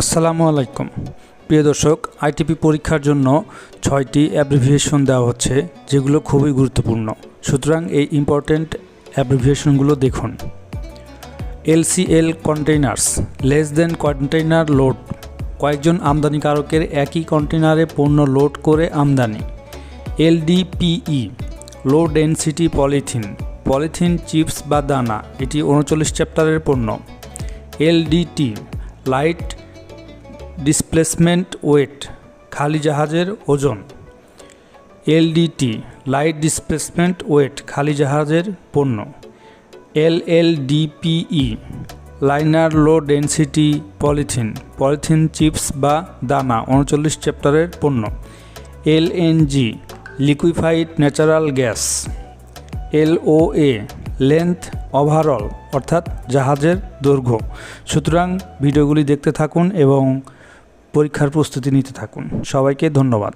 আসসালামু আলাইকুম প্রিয় দর্শক, আইটিপি পরীক্ষার জন্য 6টি অ্যাব্রিভিয়েশন দেওয়া হচ্ছে, যেগুলো খুবই গুরুত্বপূর্ণ। সুতরাং এই ইম্পর্টেন্ট অ্যাব্রিভিয়েশনগুলো দেখুন। LCL containers, less than container load, কয়েকজন আমদানিকারকের একই কন্টেইনারে পণ্য লোড করে আমদানি। LDPE, low density polythene, polythene chips বা দানা, এটি 39 চ্যাপ্টারের পণ্য। LDT, লাইট ডিসপ্লেসমেন্ট ওয়েট, খালি জাহাজের ওজন। LDT, লাইট ডিসপ্লেসমেন্ট ওয়েট, খালি জাহাজের পণ্য। LLDPE, লাইনার লো ডেনসিটি পলিথিন, পলিথিন চিপস বা দানা, 39 চ্যাপ্টারের পণ্য। LNG, liquefied natural gas. LOA, length overall, অর্থাৎ জাহাজের দৈর্ঘ্য। সুতরাং ভিডিওগুলি দেখতে থাকুন এবং পরীক্ষার প্রস্তুতি নিতে থাকুন। সবাইকে ধন্যবাদ।